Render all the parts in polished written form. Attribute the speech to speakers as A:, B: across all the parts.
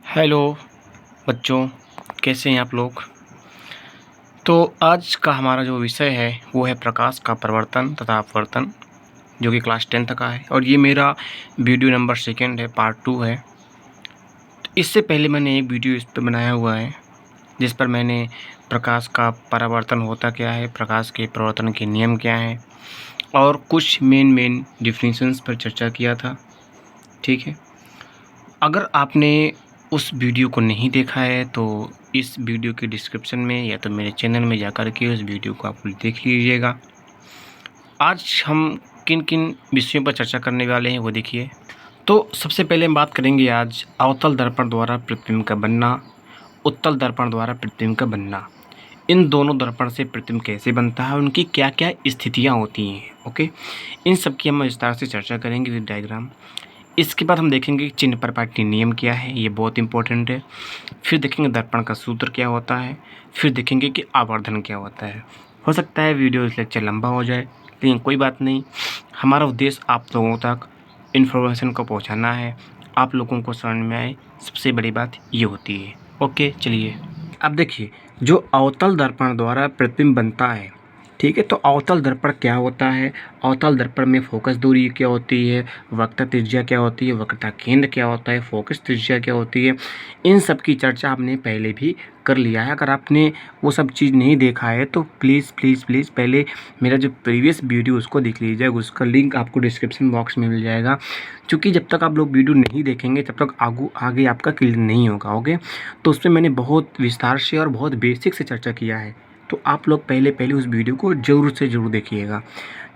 A: Hello बच्चों, कैसे हैं आप लोग। तो आज का हमारा जो विषय है वो है प्रकाश का प्रवर्तन तथा अपवर्तन, जो कि क्लास 10th का है। और ये मेरा वीडियो नंबर 2 है, पार्ट 2 है। तो इससे पहले मैंने एक वीडियो इस पर बनाया हुआ है जिस पर मैंने प्रकाश का परावर्तन होता क्या है, प्रकाश के प्रवर्तन के नियम क्या हैं और कुछ मेन डिफिनीशंस पर चर्चा किया था। ठीक है, अगर आपने उस वीडियो को नहीं देखा है तो इस वीडियो के डिस्क्रिप्शन में या तो मेरे चैनल में जाकर के उस वीडियो को आप देख लीजिएगा। आज हम किन किन विषयों पर चर्चा करने वाले हैं वो देखिए। तो सबसे पहले हम बात करेंगे आज अवतल दर्पण द्वारा प्रतिबिंब का बनना, उत्तल दर्पण द्वारा प्रतिबिंब का बनना। इन दोनों दर्पण से प्रतिबिंब कैसे बनता है, उनकी क्या क्या स्थितियाँ होती हैं। ओके, इन सब की हम विस्तार से चर्चा करेंगे विद डायग्राम। इसके बाद हम देखेंगे चिन्ह प्रपाटी नियम क्या है, ये बहुत इंपॉर्टेंट है। फिर देखेंगे दर्पण का सूत्र क्या होता है। फिर देखेंगे कि आवर्धन क्या होता है। हो सकता है वीडियो इस लेक्चर लंबा हो जाए, लेकिन कोई बात नहीं, हमारा उद्देश्य आप लोगों तक इन्फॉर्मेशन को पहुंचाना है, आप लोगों को समझ में आए, सबसे बड़ी बात ये होती है। ओके, चलिए अब देखिए, जो अवतल दर्पण द्वारा प्रतिबिंब बनता है, ठीक है। तो अवतल दर्पण क्या होता है, अवतल दर्पण में फोकस दूरी क्या होती है, वक्रता त्रिज्या क्या होती है, वक्रता केंद्र क्या होता है, फोकस त्रिज्या क्या होती है, इन सब की चर्चा आपने पहले भी कर लिया है। अगर आपने वो सब चीज़ नहीं देखा है तो प्लीज़ प्लीज़ प्लीज़ पहले मेरा जो प्रीवियस वीडियो उसको देख लीजिएगा, उसका लिंक आपको डिस्क्रिप्शन बॉक्स में मिल जाएगा। क्योंकि जब तक आप लोग वीडियो नहीं देखेंगे तब तक आगे आपका क्लियर नहीं होगा। ओके, तो उसमें मैंने बहुत विस्तार से और बहुत बेसिक से चर्चा किया है, तो आप लोग पहले उस वीडियो को ज़रूर से ज़रूर देखिएगा।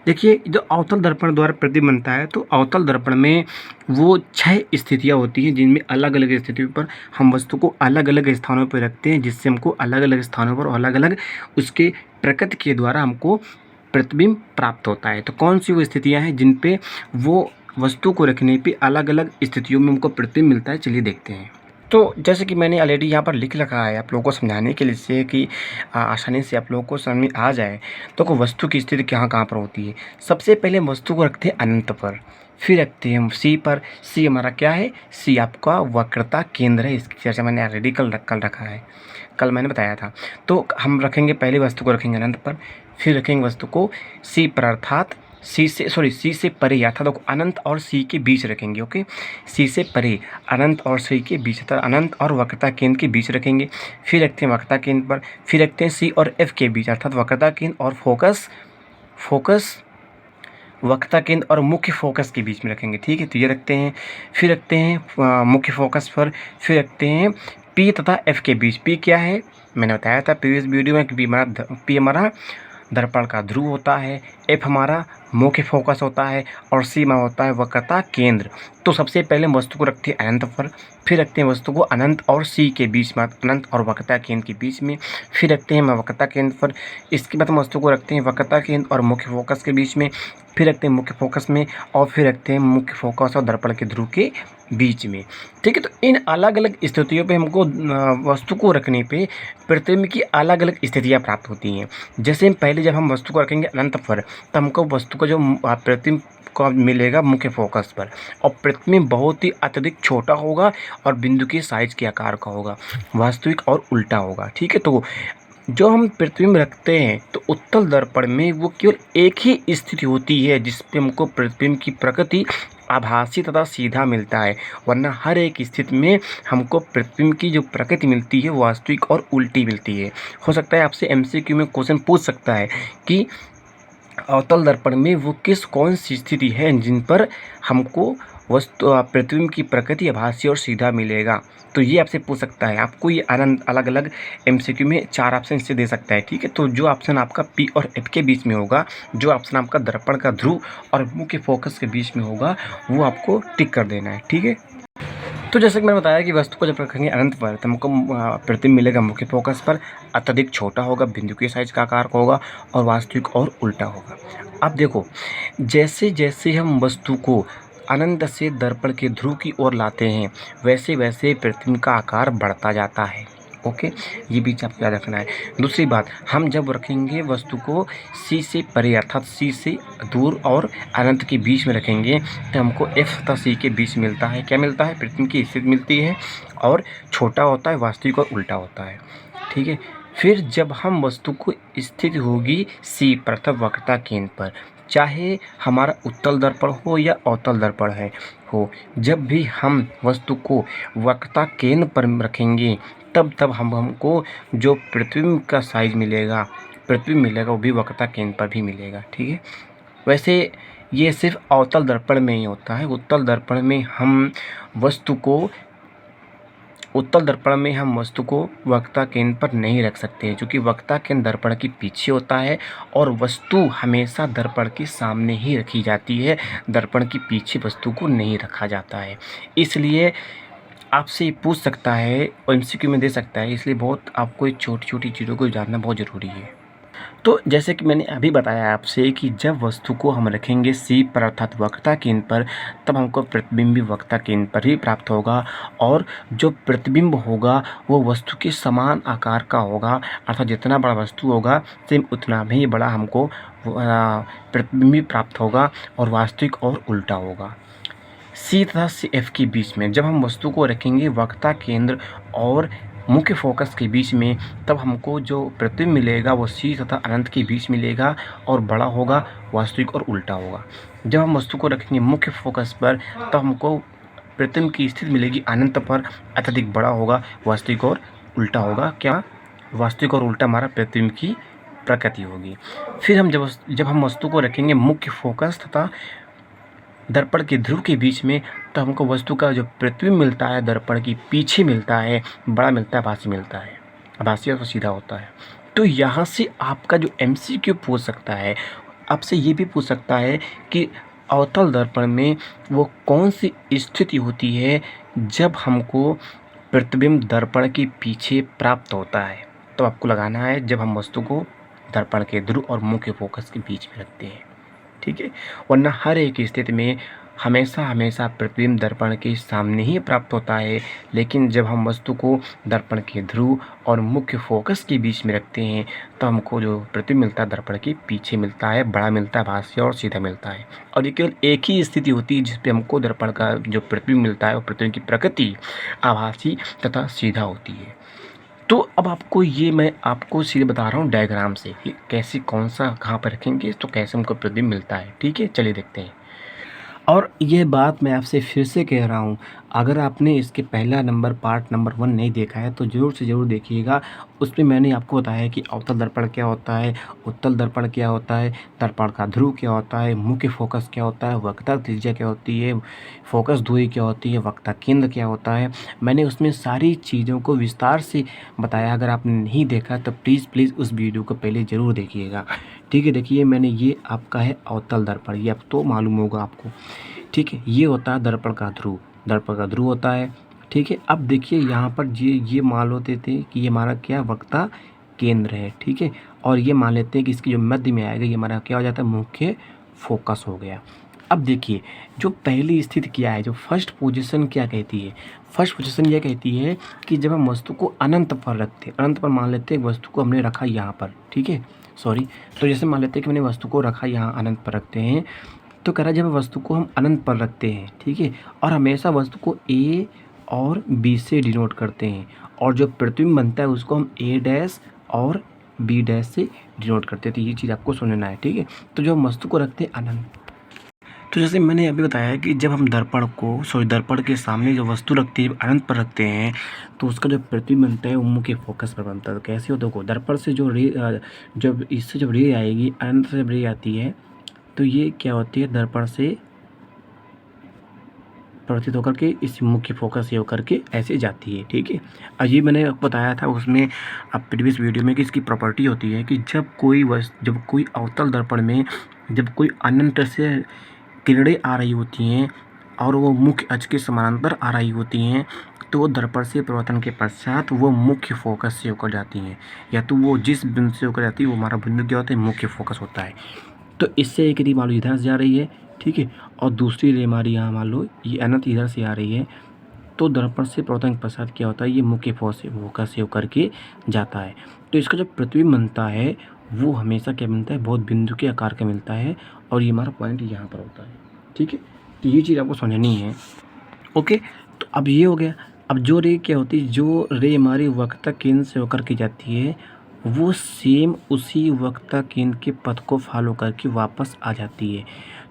A: देखिए, जो अवतल दर्पण द्वारा प्रतिबिंब बनता है, तो अवतल दर्पण में वो 6 स्थितियाँ होती हैं जिनमें अलग अलग स्थितियों पर हम वस्तु को अलग अलग स्थानों पर रखते हैं, जिससे हमको अलग अलग स्थानों पर अलग अलग उसके प्रकृति के द्वारा हमको प्रतिबिंब प्राप्त होता है। तो कौन सी वो स्थितियाँ हैं जिन पे वो वस्तु को रखने पे अलग अलग स्थितियों में हमको प्रतिबिंब मिलता है, चलिए देखते हैं। तो जैसे कि मैंने ऑलरेडी यहाँ पर लिख रखा है आप लोगों को समझाने के लिए, जिससे कि आसानी से आप लोगों को समझ में आ जाए। तो वस्तु की स्थिति कहाँ कहाँ पर होती है। सबसे पहले वस्तु को रखते हैं अनंत पर, फिर रखते हैं हम सी पर। सी हमारा क्या है, सी आपका वक्रता केंद्र है। इसकी चर्चा मैंने ऑलरेडी कल रखा है, कल मैंने बताया था। तो हम रखेंगे, पहले वस्तु को रखेंगे अनंत पर, फिर रखेंगे वस्तु को सी पर, अर्थात सी से परे, अर्थात तो अनंत और सी के बीच रखेंगे। ओके, सी से परे, अनंत और सी के बीच, अर्थात अनंत और वक्रता केंद्र के बीच रखेंगे। फिर रखते हैं वक्रता केंद्र पर, फिर रखते हैं सी और एफ के बीच, अर्थात वक्रता केंद्र और फोकस वक्रता केंद्र और मुख्य फोकस के बीच में रखेंगे। ठीक है, तो ये रखते हैं। फिर रखते हैं मुख्य फोकस पर, फिर रखते हैं पी तथा एफ के बीच। पी क्या है, मैंने बताया था प्रीवियस वीडियो में कि पी हमारा दर्पण का ध्रुव होता है, एफ हमारा मुख्य फोकस होता है और सी में होता है वक्रता केंद्र। तो सबसे पहले हम वस्तु को रखते हैं अनंत पर, फिर रखते हैं वस्तु को अनंत और सी के बीच में, अनंत और वक्रता केंद्र के बीच में, फिर रखते हैं वक्रता केंद्र पर। इसके बाद हम वस्तु को रखते हैं वक्रता केंद्र और मुख्य फोकस के बीच में, फिर रखते हैं मुख्य फोकस में, और फिर रखते हैं मुख्य फोकस और दर्पण के ध्रुव के बीच में। ठीक है, तो इन अलग अलग स्थितियों पे हमको वस्तु को रखने पे प्रतिबिंब की अलग अलग स्थितियाँ प्राप्त होती हैं। जैसे पहले जब हम वस्तु को रखेंगे अनंत पर, तो हमको वस्तु का जो प्रतिबिंब को मिलेगा मुख्य फोकस पर, और प्रतिबिंब बहुत ही अत्यधिक छोटा होगा और बिंदु के साइज के आकार का होगा, वास्तविक और उल्टा होगा। ठीक है, तो जो हम प्रतिबिंब रखते हैं तो उत्तल दर्पण में वो केवल एक ही स्थिति होती है जिस पे हमको प्रतिबिंब की प्रकृति आभासी तथा सीधा मिलता है, वरना हर एक स्थिति में हमको प्रतिबिंब की जो प्रकृति मिलती है वो वास्तविक और उल्टी मिलती है। हो सकता है आपसे एमसीक्यू में क्वेश्चन पूछ सकता है कि अवतल दर्पण में वो कौन सी स्थिति है जिन पर हमको वस्तु प्रतिबिंब की प्रकृति आभासी और सीधा मिलेगा। तो ये आपसे पूछ सकता है, आपको ये अलग अलग एमसीक्यू में 4 ऑप्शन से दे सकता है। ठीक है, तो जो ऑप्शन आपका पी और एफ के बीच में होगा, जो ऑप्शन आपका दर्पण का ध्रुव और मुख्य फोकस के बीच में होगा, वो आपको टिक कर देना है। ठीक है, तो जैसे कि मैंने बताया कि वस्तु को जब रखेंगे अनंत पर तो हमको प्रतिबिंब मिलेगा मुख्य फोकस पर, अत्यधिक छोटा होगा, बिंदु के साइज का आकार का होगा और वास्तविक और उल्टा होगा। अब देखो, जैसे जैसे हम वस्तु को अनंत से दर्पण के ध्रुव की ओर लाते हैं, वैसे वैसे प्रतिबिंब का आकार बढ़ता जाता है। ओके, ये बीच आपको याद रखना है। दूसरी बात, हम जब रखेंगे वस्तु को सी से परे अर्थात सी से दूर और अनंत के बीच में रखेंगे तो हमको एफ तथा सी के बीच मिलता है। क्या मिलता है? प्रतिबिंब की स्थिति मिलती है और छोटा होता है वास्तविक और उल्टा होता है। ठीक है। फिर जब हम वस्तु को स्थित होगी सी पर अर्थात वक्रता केंद्र पर, चाहे हमारा उत्तल दर्पण हो या अवतल दर्पण है हो, जब भी हम वस्तु को वक्रता केंद्र पर रखेंगे तब हमको जो प्रतिबिंब का साइज मिलेगा, प्रतिबिंब मिलेगा, वो भी वक्रता केंद्र पर भी मिलेगा। ठीक है। वैसे ये सिर्फ अवतल दर्पण में ही होता है। उत्तल दर्पण में हम वस्तु को वक्रता केंद्र पर नहीं रख सकते हैं, क्योंकि वक्रता केंद्र दर्पण के पीछे होता है और वस्तु हमेशा दर्पण के सामने ही रखी जाती है, दर्पण के पीछे वस्तु को नहीं रखा जाता है। इसलिए आपसे पूछ सकता है और एमसीक्यू में दे सकता है, इसलिए बहुत आपको छोटी छोटी चीज़ों को जानना बहुत ज़रूरी है। तो जैसे कि मैंने अभी बताया आपसे कि जब वस्तु को हम रखेंगे सी पर अर्थात वक्रता केंद्र पर, तब हमको प्रतिबिंब भी वक्रता केंद्र पर ही प्राप्त होगा और जो प्रतिबिंब होगा वो वस्तु के समान आकार का होगा, अर्थात जितना बड़ा वस्तु होगा सेम उतना ही बड़ा हमको प्रतिबिंब भी प्राप्त होगा और वास्तविक और उल्टा होगा। सी तथा सी एफ के बीच में जब हम वस्तु को रखेंगे वक्रता केंद्र और मुख्य फोकस के बीच में, तब हमको जो प्रतिबिंब मिलेगा वो सी तथा अनंत के बीच मिलेगा और बड़ा होगा, वास्तविक और उल्टा होगा। जब हम वस्तु को रखेंगे मुख्य फोकस पर, तब हमको प्रतिबिंब की स्थिति मिलेगी अनंत पर, अत्यधिक बड़ा होगा, वास्तविक और उल्टा होगा। क्या? वास्तविक और उल्टा हमारा प्रतिबिंब की प्रकृति होगी। फिर हम जब हम वस्तु को रखेंगे मुख्य फोकस तथा दर्पण के ध्रुव के बीच में, तो हमको वस्तु का जो प्रतिबिंब मिलता है दर्पण के पीछे मिलता है, बड़ा मिलता है, आभासी मिलता है, आभासी और सीधा होता है। तो यहाँ से आपका जो एमसीक्यू पूछ सकता है, आपसे ये भी पूछ सकता है कि अवतल दर्पण में वो कौन सी स्थिति होती है जब हमको प्रतिबिंब दर्पण के पीछे प्राप्त होता है। तो आपको लगाना है जब हम वस्तु को दर्पण के ध्रुव और मुख्य फोकस के बीच में रखते हैं। ठीक है। वरना हर एक स्थिति में हमेशा प्रतिबिंब दर्पण के सामने ही प्राप्त होता है, लेकिन जब हम वस्तु को दर्पण के ध्रुव और मुख्य फोकस के बीच में रखते हैं तो हमको जो प्रतिबिंब मिलता है दर्पण के पीछे मिलता है, बड़ा मिलता है, आभासी और सीधा मिलता है। और ये केवल एक ही स्थिति होती है जिसपे हमको दर्पण का जो प्रतिबिंब मिलता है वो प्रतिबिंब की प्रकृति आभासी तथा सीधा होती है। तो अब मैं आपको सीधे बता रहा हूँ डायग्राम से कि कैसे कौन सा कहाँ पर रखेंगे तो कैसे हमको प्रतिबिंब मिलता है। ठीक है, चलिए देखते हैं। और ये बात मैं आपसे फिर से कह रहा हूँ, अगर आपने इसके पहला पार्ट नंबर 1 नहीं देखा है तो ज़रूर से ज़रूर देखिएगा। उसमें मैंने आपको बताया है कि अवतल दर्पण क्या होता है, उत्तल दर्पण क्या होता है, दर्पण का ध्रुव क्या होता है, मुख्य फोकस क्या होता है, वक्रता त्रिज्या क्या होती है, फोकस दूरी क्या होती है, वक्रता केंद्र क्या होता है। मैंने उसमें सारी चीज़ों को विस्तार से बताया। अगर आपने नहीं देखा तो प्लीज़ उस वीडियो को पहले ज़रूर देखिएगा। ठीक है, देखिए मैंने ये आपका है अवतल दर्पण, ये अब तो मालूम होगा आपको। ठीक है, ये होता है दर्पण का ध्रुव होता है। ठीक है, अब देखिए यहाँ पर ये मान लेते थे कि ये हमारा क्या वक्रता केंद्र है। ठीक है, और ये मान लेते हैं कि इसकी जो मध्य में आएगा ये हमारा क्या हो जाता है, मुख्य फोकस हो गया। अब देखिए जो पहली स्थिति क्या है, जो फर्स्ट पोजीशन क्या कहती है, फर्स्ट पोजीशन ये कहती है कि जब हम वस्तु को अनंत पर रखते हैं, अनंत पर मान लेते हैं वस्तु को हमने रखा यहाँ पर। ठीक है, तो जैसे मान लेते हैं कि मैंने वस्तु को रखा यहाँ अनंत पर रखते हैं, तो कह रहा है जब वस्तु को हम अनंत पर रखते हैं, ठीक है, और हमेशा वस्तु को ए और बी से डिनोट करते हैं, और जो प्रतिबिंब बनता है उसको हम ए डैश और बी डैश से डिनोट करते हैं। तो ये चीज़ आपको सुनना है। ठीक है, तो जो हम वस्तु को रखते हैं अनंत, तो जैसे मैंने अभी बताया कि जब हम दर्पण के सामने जो वस्तु रखते हैं, अनंत पर रखते हैं, तो उसका जो प्रतिबिंब बनता है वो मुख्य फोकस पर बनता है। तो कैसे होता है, दर्पण से जो रे आएगी, अनंत से रे आती है, तो ये क्या होती है, दर्पण से प्रवर्तित होकर के इस मुख्य फोकस से होकर के ऐसे जाती है। ठीक है, और ये मैंने बताया था उसमें अब प्रीवियस वीडियो में कि इसकी प्रॉपर्टी होती है कि जब कोई अवतल दर्पण में जब कोई अनंत से किरणें आ रही होती हैं और वो मुख्य अक्ष के समानांतर आ रही होती हैं, तो वो दर्पण से परिवर्तन के पश्चात वो मुख्य फोकस से होकर जाती हैं, या तो वो जिस बिंदु से होकर जाती है वो हमारा बिंदु क्या होता है, मुख्य फोकस होता है। तो इससे एक रे मान लो इधर से जा रही है, ठीक है, और दूसरी रे हमारी यहाँ मान लो ये अनंत इधर से आ रही है, तो दर्पण से परावर्तन के पश्चात क्या होता है, ये मुख्य फोकस से होकर के जाता है। तो इसका जो प्रतिबिंब बनता है वो हमेशा क्या मिलता है, बहुत बिंदु के आकार का मिलता है, और ये हमारा पॉइंट यहाँ पर होता है। ठीक है, तो ये चीज़ आपको समझनी है। ओके, तो अब ये हो गया। अब जो रे क्या होती है, जो रे हमारी वक्रता केंद्र से होकर के जाती है वो सेम उसी वक्रता केंद्र के पथ को फॉलो करके वापस आ जाती है।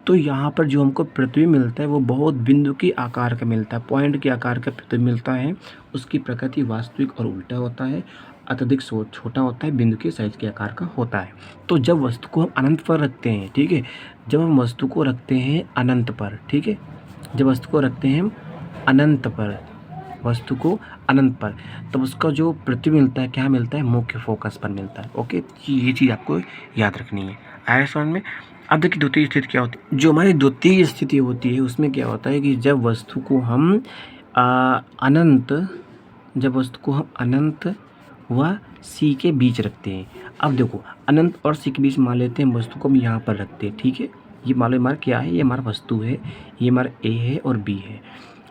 A: तो यहाँ पर जो हमको प्रतिबिंब मिलता है वो बहुत बिंदु के आकार का मिलता है, पॉइंट के आकार का प्रतिबिंब मिलता है। उसकी प्रकृति वास्तविक और उल्टा होता है, अत्यधिक छोटा होता है, बिंदु के साइज के आकार का होता है। तो जब वस्तु को हम अनंत पर रखते हैं, ठीक है, जब हम वस्तु को रखते हैं अनंत पर, ठीक है, जब वस्तु को रखते हैं हम अनंत पर, वस्तु को अनंत पर, तब उसका जो प्रतिबिंब मिलता है क्या मिलता है, मुख्य फोकस पर मिलता है। ओके, ये चीज़ आपको याद रखनी है। आया समझ में। अब देखिए द्वितीय स्थिति क्या होती है। जो हमारी द्वितीय स्थिति होती है उसमें क्या होता है कि जब वस्तु को हम अनंत, जब वस्तु को हम अनंत व सी के बीच रखते हैं। अब देखो अनंत और सी के बीच मान लेते हैं वस्तु को हम यहाँ पर रखते हैं, ठीक है, ये मान लो हमारा क्या है, ये हमारा वस्तु है, ये हमारा ए है और बी है।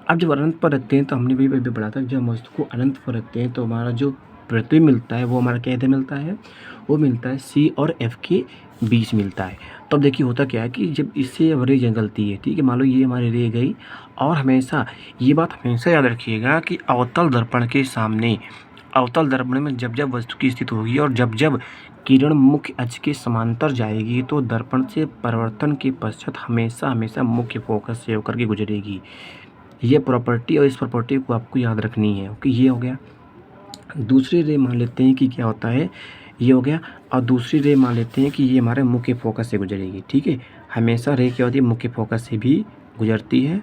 A: अब जब अनंत पर रखते हैं तो हमने भी पढ़ा था, जब हम वस्तु को अनंत पर रखते हैं तो हमारा जो प्रतिबिंब मिलता है वो हमारा क्या इधर मिलता है, वो मिलता है सी और एफ के बीच मिलता है। तो अब देखिए होता क्या है कि जब इससे रे निकलती है, ठीक है, मान लो ये हमारी रे गई, और हमेशा ये बात हमेशा याद रखिएगा कि अवतल दर्पण के सामने, अवतल दर्पण में जब जब वस्तु की स्थिति होगी और जब जब किरण मुख्य अक्ष के समांतर जाएगी तो दर्पण से परावर्तन के पश्चात हमेशा हमेशा मुख्य फोकस से होकर के गुजरेगी। ये प्रॉपर्टी और इस प्रॉपर्टी को आपको याद रखनी है। ओके, ये हो गया। दूसरी रे मान लेते हैं कि क्या होता है, ये हो गया, और दूसरी रे मान लेते हैं कि ये हमारे मुख्य फोकस से गुजरेगी। ठीक है, हमेशा रे क्या होती है, मुख्य फोकस से भी गुजरती है,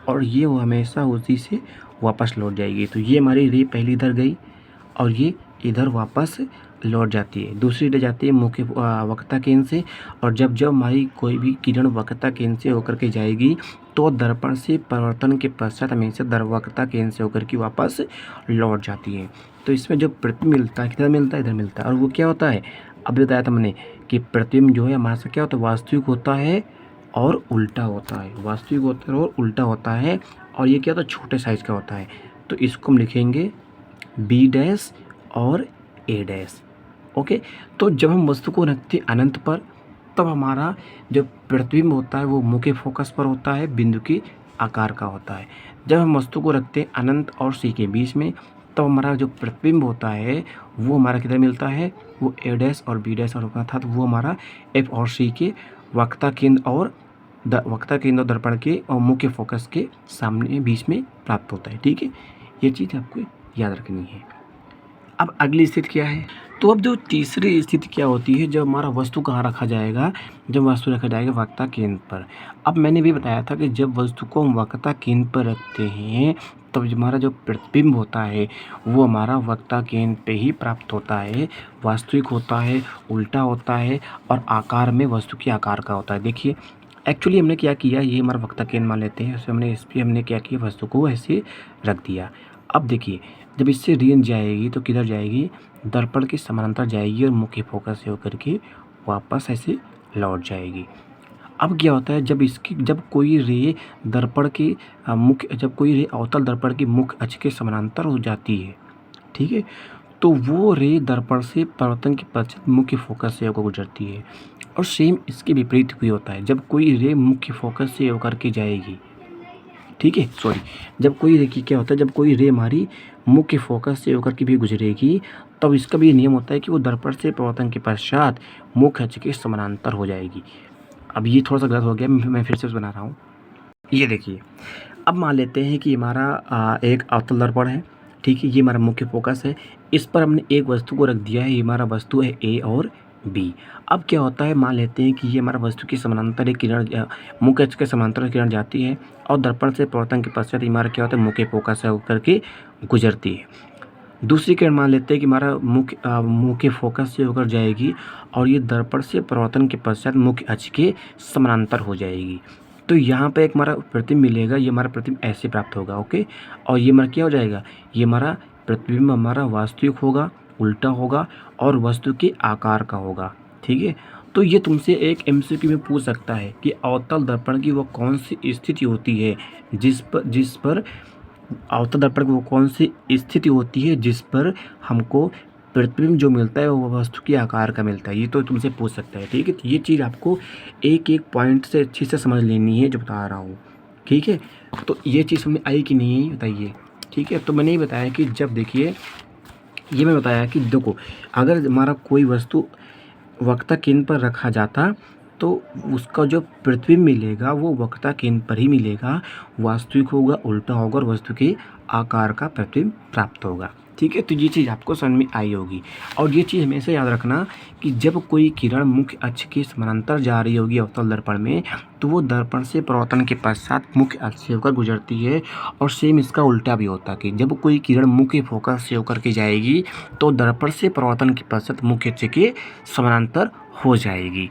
A: और ये वो हमेशा उसी से वापस लौट जाएगी। तो ये हमारी रे पहली इधर गई और ये इधर वापस लौट जाती है। दूसरी रे जाती है मुख्य वक्रता केंद्र से, और जब जब हमारी कोई भी किरण वक्रता केंद्र से होकर के जाएगी तो दर्पण से परावर्तन के पश्चात हमेशा वक्रता केंद्र से होकर के वापस लौट जाती है। तो इसमें जो प्रतिबिंब मिलता है किधर मिलता है, इधर मिलता है। और वो क्या होता है, अभी बताया था मैंने कि प्रतिबिंब जो है हमारे से क्या होता है, वास्तविक होता है और उल्टा होता है, वास्तविक होता है और उल्टा होता है, और ये क्या होता है, छोटे साइज का होता है। तो इसको हम लिखेंगे बी डैश और ए डैश। ओके, तो जब हम वस्तु को रखते अनंत पर तब हमारा जो प्रतिबिंब होता है वो मुख्य फोकस पर होता है, बिंदु के आकार का होता है। जब हम वस्तु को रखते हैं अनंत और सी के बीच में तब हमारा जो प्रतिबिंब होता है वो हमारा किधर मिलता है, वो ए डैश और बी डैश और होता था, तो वो हमारा एफ और सी के वक्रता केंद्र और वक्रता केंद्र दर्पण के और मुख्य फोकस के सामने बीच में प्राप्त होता है। ठीक है, ये चीज़ आपको याद रखनी है। अब अगली स्थिति क्या है, तो अब जो तीसरी स्थिति क्या होती है, जब हमारा वस्तु कहाँ रखा जाएगा, जब वस्तु रखा जाएगा वक्रता केंद्र पर। अब मैंने भी बताया था कि जब वस्तु को हम वक्रता केंद्र पर रखते हैं तब हमारा जो प्रतिबिंब होता है वो हमारा वक्रता केंद्र पे ही प्राप्त होता है, वास्तविक होता है, उल्टा होता है, और आकार में वस्तु के आकार का होता है। देखिए एक्चुअली हमने क्या किया, ये हमारा वक्रता केंद्र मान लेते हैं, उससे हमने इस पर हमने क्या किया, वस्तु को ऐसे रख दिया। अब देखिए जब इससे रेंज जाएगी तो किधर जाएगी, दर्पण के समानांतर जाएगी और मुख्य फोकस से होकर के वापस ऐसे लौट जाएगी। अब क्या होता है, जब कोई रे दर्पण के जब कोई रे अवतल दर्पण के मुख्य अक्ष के समानांतर हो जाती है, ठीक है, तो वो रे दर्पण से परावर्तन के पश्चात मुख्य फोकस से होकर गुजरती है। और सेम इसके विपरीत भी होता है, जब कोई रे मुख्य फोकस से होकर के जाएगी, ठीक है, जब कोई रे की क्या होता है, जब कोई रे हमारी मुख्य फोकस से होकर के भी गुजरेगी तब इसका भी नियम होता है कि वो दर्पण से परावर्तन के पश्चात मुख्य अक्ष के समानांतर हो जाएगी। अब ये थोड़ा सा गलत हो गया, मैं फिर से बना रहा हूँ। ये देखिए, अब मान लेते हैं कि हमारा एक अवतल दर्पण है, ठीक है, ये हमारा मुख्य फोकस है, इस पर हमने एक वस्तु को रख दिया है, ये हमारा वस्तु है ए और बी। अब क्या होता है, मान लेते हैं कि ये हमारा वस्तु के समानांतर एक किरण, मुख्य अक्ष के समानांतर किरण जाती है और दर्पण से परावर्तन के पश्चात हमारा क्या होता है, मुख्य फोकस से होकर के गुजरती है। दूसरी किरण मान लेते हैं कि हमारा मुख्य फोकस से होकर जाएगी और ये दर्पण से परावर्तन के पश्चात मुख्य अक्ष के समानांतर हो जाएगी। तो यहाँ पे एक हमारा प्रतिबिंब मिलेगा, ये हमारा प्रतिबिंब ऐसे प्राप्त होगा। ओके, और ये हमारा क्या हो जाएगा, ये हमारा प्रतिबिंब हमारा वास्तविक होगा, उल्टा होगा और वस्तु के आकार का होगा। ठीक है, तो ये तुमसे एक एमसीक्यू में पूछ सकता है कि अवतल दर्पण की वो कौन सी स्थिति होती है जिस पर अवतल दर्पण की वो कौन सी स्थिति होती है जिस पर हमको प्रतिबिंब जो मिलता है वो वस्तु के आकार का मिलता है। ये तो तुमसे पूछ सकता है, ठीक है। तो ये चीज़ आपको एक एक पॉइंट से अच्छे से समझ लेनी है जो बता रहा हूँ, ठीक है। तो ये चीज़ समझ आई कि नहीं बताइए, ठीक है। तो मैंने ये बताया कि जब देखिए ये मैं बताया कि देखो अगर हमारा कोई वस्तु वक्रता केंद्र पर रखा जाता तो उसका जो प्रतिबिंब मिलेगा वो वक्रता केंद्र पर ही मिलेगा, वास्तविक होगा, उल्टा होगा और वस्तु के आकार का प्रतिबिंब प्राप्त होगा, ठीक है। तो ये चीज़ आपको समझ में आई होगी। और ये चीज़ हमेशा याद रखना कि जब कोई किरण मुख्य अक्ष के समानांतर जा रही होगी अवतल दर्पण में तो वो दर्पण से परावर्तन के पश्चात मुख्य अक्ष से होकर गुजरती है। और सेम इसका उल्टा भी होता है कि जब कोई किरण मुख्य फोकस से होकर के जाएगी तो दर्पण से परावर्तन के पश्चात मुख्य अक्ष के समानांतर हो जाएगी।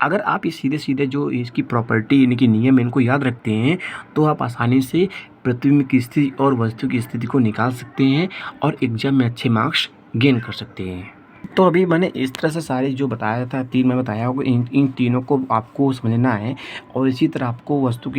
A: अगर आप ये सीधे सीधे जो इसकी प्रॉपर्टी यानी कि नियम इनको याद रखते हैं तो आप आसानी से प्रतिबिंब की स्थिति और वस्तु की स्थिति को निकाल सकते हैं और एग्जाम में अच्छे मार्क्स गेन कर सकते हैं। तो अभी मैंने इस तरह से सारी जो बताया था, तीन मैं बताया होगा, इन तीनों को आपको समझना है और इसी तरह आपको वस्तु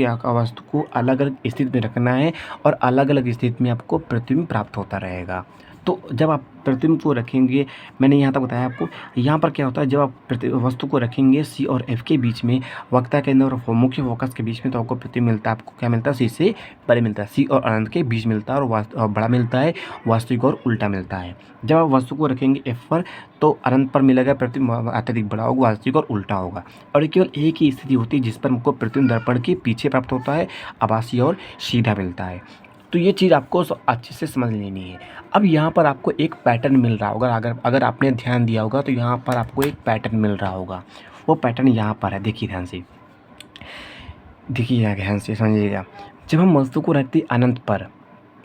A: को अलग अलग स्थिति में रखना है और अलग अलग स्थिति में आपको प्रतिबिंब प्राप्त होता रहेगा। तो जब आप प्रतिबिंब को रखेंगे, मैंने यहाँ तक बताया आपको, यहाँ पर क्या होता है जब आप वस्तु को रखेंगे सी और एफ के बीच में, वक्रता केंद्र और मुख्य फोकस के बीच में, तो आपको प्रतिबिंब मिलता है। आपको क्या मिलता है? सी से परे मिलता है, सी और अनंत के बीच मिलता है और बड़ा मिलता है, वास्तविक और उल्टा मिलता है। जब आप वस्तु को रखेंगे एफ पर तो अनंत पर मिलेगा प्रतिबिंब अत्यधिक बड़ा होगा, वास्तविक और उल्टा होगा। और ये केवल एक ही स्थिति होती है जिस पर हमको प्रतिबिंब दर्पण के पीछे प्राप्त होता है, आभासी और सीधा मिलता है। तो ये चीज़ आपको अच्छे से समझ लेनी है। अब यहाँ पर आपको एक पैटर्न मिल रहा होगा, अगर आपने ध्यान दिया होगा तो यहाँ पर आपको एक पैटर्न मिल रहा होगा। वो पैटर्न यहाँ पर है, देखिए ध्यान से, देखिए यहाँ ध्यान से समझिएगा। जब हम वस्तु को रखते हैं अनंत पर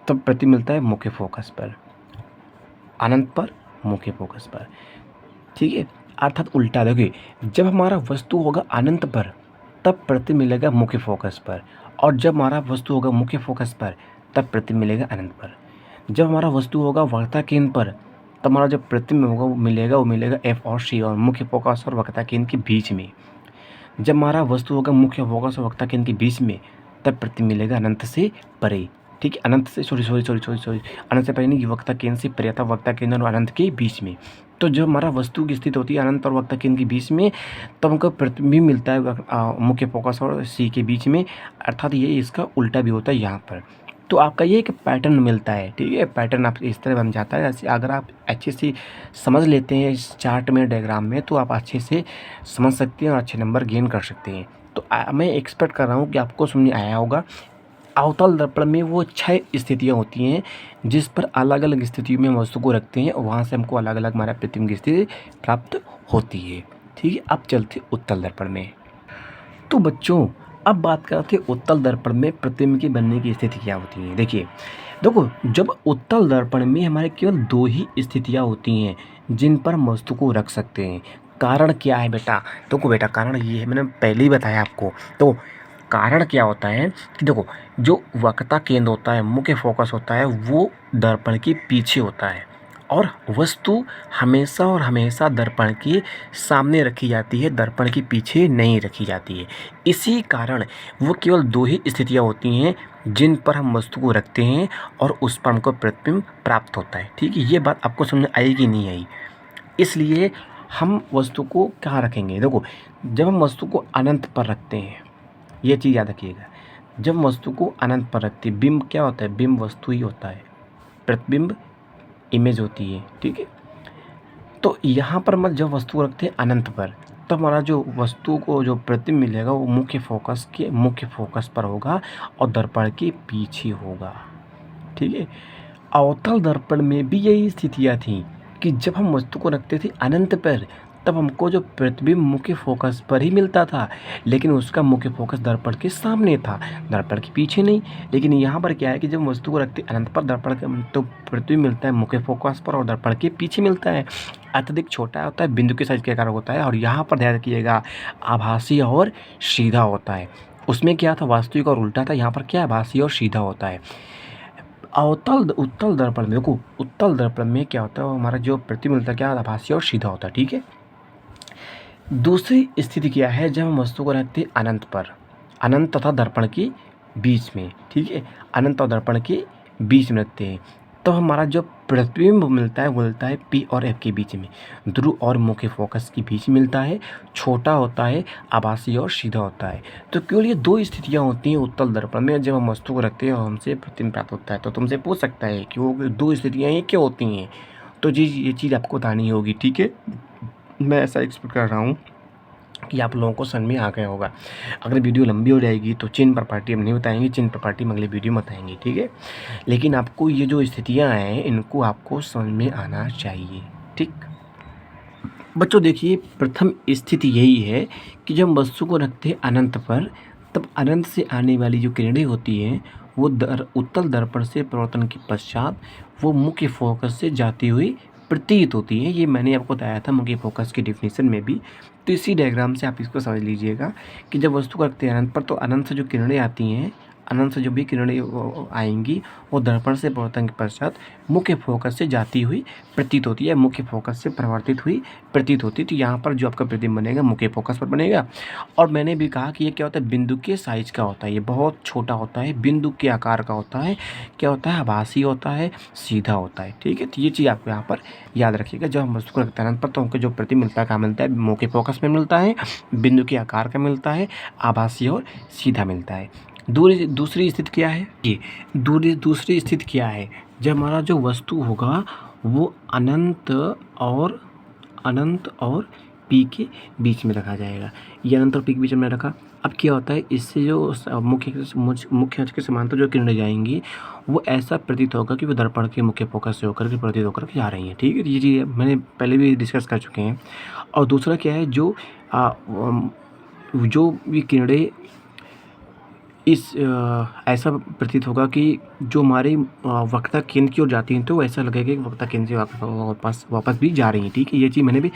A: तब प्रतिबिंब मिलता है मुख्य फोकस पर, अनंत पर मुख्य फोकस पर, ठीक है। अर्थात उल्टा, देखिए जब हमारा वस्तु होगा अनंत पर तब प्रतिबिंब मिलेगा मुख्य फोकस पर, और जब हमारा वस्तु होगा मुख्य फोकस पर तब प्रतिबिंब मिलेगा अनंत पर। जब हमारा वस्तु होगा वक्रता केंद्र पर तब हमारा जो प्रतिबिंब होगा वो मिलेगा एफ और सी और मुख्य फोकस और वक्रता केंद्र के बीच में। जब हमारा वस्तु होगा मुख्य फोकस और वक्रता केंद्र के बीच में तब प्रतिबिंब मिलेगा अनंत से परे, ठीक है। अनंत से सॉरी अनंत से परे नहीं, वक्रता केंद्र से परे था, वक्रता केंद्र और अनंत के बीच में। तो जब हमारा वस्तु की स्थिति होती है अनंत और वक्रता केंद्र के बीच में तब हमको प्रतिबिंब मिलता है मुख्य फोकस और सी के बीच में, अर्थात ये इसका उल्टा भी होता है यहाँ पर। तो आपका ये एक पैटर्न मिलता है, ठीक है। पैटर्न आप इस तरह बन जाता है। ऐसे अगर आप अच्छे से समझ लेते हैं इस चार्ट में, डायग्राम में, तो आप अच्छे से समझ सकते हैं और अच्छे नंबर गेन कर सकते हैं। तो मैं एक्सपेक्ट कर रहा हूँ कि आपको समझ आया होगा। अवतल दर्पण में वो 6 स्थितियाँ होती हैं जिस पर अलग अलग स्थितियों में वस्तु को रखते हैं और वहाँ से हमको अलग अलग हमारा प्रतिबिंब की स्थिति प्राप्त होती है, ठीक है। अब चलते उत्तल दर्पण में। तो बच्चों अब बात करते हैं उत्तल दर्पण में प्रतिबिंब के बनने की स्थिति क्या होती है। देखो जब उत्तल दर्पण में हमारे केवल 2 ही स्थितियाँ होती हैं जिन पर हम वस्तु को रख सकते हैं। कारण क्या है बेटा? देखो बेटा कारण ये है, मैंने पहले ही बताया आपको। तो कारण क्या होता है कि देखो जो वक्रता केंद्र होता है, मुख्य फोकस होता है, वो दर्पण के पीछे होता है और वस्तु हमेशा और हमेशा दर्पण के सामने रखी जाती है, दर्पण के पीछे नहीं रखी जाती है। इसी कारण वो केवल 2 ही स्थितियाँ होती हैं जिन पर हम वस्तु को रखते हैं और उस पर हमको प्रतिबिंब प्राप्त होता है, ठीक है। ये बात आपको समझ आई कि नहीं आई? इसलिए हम वस्तु को कहाँ रखेंगे? देखो जब हम वस्तु को अनंत पर रखते हैं, ये चीज़ याद रखिएगा, जब वस्तु को अनंत पर रखते हैं, बिंब क्या होता है? बिंब वस्तु ही होता है, प्रतिबिंब इमेज होती है, ठीक है। तो यहाँ पर हम जब वस्तु को रखते हैं अनंत पर तो हमारा जो वस्तु को जो प्रतिबिंब मिलेगा वो मुख्य फोकस पर होगा और दर्पण के पीछे होगा, ठीक है। अवतल दर्पण में भी यही स्थितियाँ थी कि जब हम वस्तु को रखते थे अनंत पर तब हमको जो प्रतिबिंब मुख्य फोकस पर ही मिलता था, लेकिन उसका मुख्य फोकस दर्पण के सामने था, दर्पण के पीछे नहीं। लेकिन यहाँ पर क्या है कि जब वस्तु को रखते अनंत पर दर्पण तो प्रतिबिंब मिलता है मुख्य फोकस पर और दर्पण के पीछे मिलता है। अत्यधिक छोटा होता है, बिंदु के साइज के आकार होता है और यहाँ पर ध्यान रखिएगा आभासी और सीधा होता है। उसमें क्या था? वास्तविक और उल्टा था। यहाँ पर क्या आभासी और सीधा होता है। उत्तल दर्पण में देखो, उत्तल दर्पण में क्या होता है? हमारा जो प्रतिबिंब मिलता है क्या? आभासी और सीधा होता है, ठीक है। दूसरी स्थिति क्या है? जब हम वस्तु को रखते हैं अनंत पर, अनंत तथा दर्पण के बीच में, ठीक है। अनंत और दर्पण के बीच में रखते हैं तो हमारा जो प्रतिबिंब मिलता है वो मिलता है पी और एफ के बीच में, ध्रुव और मुख्य फोकस के बीच मिलता है, छोटा होता है, आभासी और सीधा होता है। तो केवल ये दो स्थितियाँ होती हैं उत्तल दर्पण में जब हम वस्तु को रखते हैं और हमसे प्रतिबिंब प्राप्त होता है। तो तुमसे पूछ सकता है कि वो दो स्थितियाँ ये क्या होती हैं, तो जी ये चीज़ आपको बतानी होगी। ठीक है, मैं ऐसा एक्सपेक्ट कर रहा हूँ कि आप लोगों को समझ में आ गया होगा। अगर वीडियो लंबी हो जाएगी तो चिन्ह प्रॉपर्टी हम नहीं बताएंगे, चिन्ह प्रॉपर्टी हम अगले वीडियो में बताएंगे। ठीक है, लेकिन आपको ये जो स्थितियाँ हैं इनको आपको समझ में आना चाहिए। ठीक बच्चों, देखिए प्रथम स्थिति यही है कि जब वस्तु को रखते हैं अनंत पर, तब अनंत से आने वाली जो किरणें होती हैं वो उत्तल दर्पण से परिवर्तन के पश्चात वो मुख्य फोकस से जाती हुई प्रतीत होती है। ये मैंने आपको बताया था मुख्य फोकस की डिफिनीशन में भी। तो इसी डायग्राम से आप इसको समझ लीजिएगा कि जब वस्तु को रखते हैं अनंत पर, तो अनंत से जो किरणें आती हैं, अनंत से जो भी किरणें आएंगी वो दर्पण से परिवर्तन के पश्चात मुख्य फोकस से जाती हुई प्रतीत होती है, मुख्य फोकस से परिवर्तित हुई प्रतीत होती है। तो यहाँ पर जो आपका प्रतिबिंब बनेगा मुख्य फोकस पर बनेगा। और मैंने भी कहा कि ये क्या होता है, बिंदु के साइज का होता है, ये बहुत छोटा होता है, बिंदु के आकार का होता है, क्या होता है, आभासी होता है, सीधा होता है। ठीक है, तो ये चीज़ आपको यहाँ पर याद रखिएगा। जब हम वस्तु को रखते हैं अनंत पर तो हमको जो प्रतिबिंब मिलता है कहाँ मिलता है, मुख्य फोकस में मिलता है, बिंदु के आकार का मिलता है, आभासी और सीधा मिलता है। दूसरी स्थिति क्या है, ये दूसरी स्थिति क्या है, जब हमारा जो वस्तु होगा वो अनंत और पी के बीच में रखा जाएगा। ये अनंत और पी के बीच में रखा। अब क्या होता है, इससे जो मुख्य अक्ष के समांतर जो किरणें जाएंगी वो ऐसा प्रतीत होगा कि वो दर्पण के मुख्य फोकस से होकर के प्रतीत होकर के जा रही हैं। ठीक है, ये चीज़ मैंने पहले भी डिस्कस कर चुके हैं। और दूसरा क्या है, जो भी किरणें ऐसा प्रतीत होगा कि जो हमारे वक्ता केंद्र की ओर जाती हैं तो ऐसा लगेगा कि वक्ता केंद्र से वापस भी जा रही हैं। ठीक है, ये चीज़ मैंने भी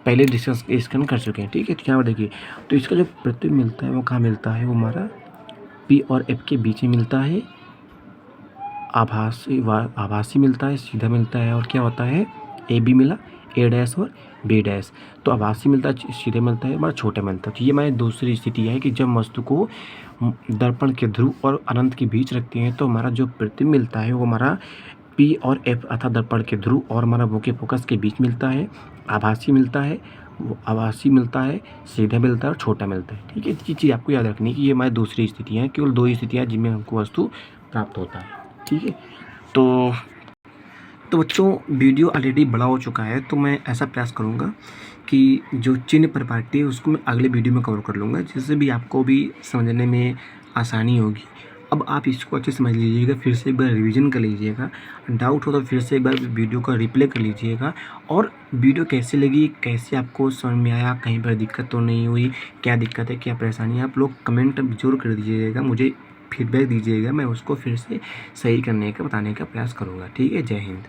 A: पहले डिस्कस कर चुके हैं। ठीक है, तो यहाँ पर देखिए, तो इसका जो प्रतिबिंब मिलता है वो कहाँ मिलता है, वो हमारा पी और एफ के बीच में मिलता है, आभासी मिलता है, सीधा मिलता है, और क्या होता है, ए बी मिला, ए डैश और बी डैश। तो आभासी मिलता है, सीधे मिलता है, हमारा छोटा मिलता है। तो ये हमारी दूसरी स्थिति है कि जब वस्तु को दर्पण के ध्रुव और अनंत के बीच रखते हैं तो हमारा जो प्रतिबिंब मिलता है वो हमारा पी और एफ अर्थात दर्पण के ध्रुव और हमारा मुख्य फोकस के बीच मिलता है, आभासी मिलता है, सीधा मिलता है और छोटा मिलता है। ठीक है, ये चीज़ आपको याद रखनी है कि ये हमारी दूसरी स्थितियाँ हैं, केवल दो ही स्थितियाँ जिनमें हमको वस्तु प्राप्त होता है। ठीक है, तो बच्चों वीडियो ऑलरेडी बड़ा हो चुका है, तो मैं ऐसा प्रयास करूँगा कि जो चिन्ह प्रॉपर्टी है उसको मैं अगले वीडियो में कवर कर लूँगा, जिससे भी आपको भी समझने में आसानी होगी। अब आप इसको अच्छे समझ लीजिएगा, फिर से एक बार रिवीजन कर लीजिएगा, डाउट हो तो फिर से एक बार वीडियो का रिप्ले कर लीजिएगा। और वीडियो कैसे लगी, कैसे आपको समझ में आया, कहीं पर दिक्कत तो नहीं हुई, क्या दिक्कत है, क्या परेशानी है, आप लोग कमेंट जरूर कर दीजिएगा, मुझे फीडबैक दीजिएगा, मैं उसको फिर से सही करने का बताने का प्रयास करूँगा। ठीक है, जय हिंद।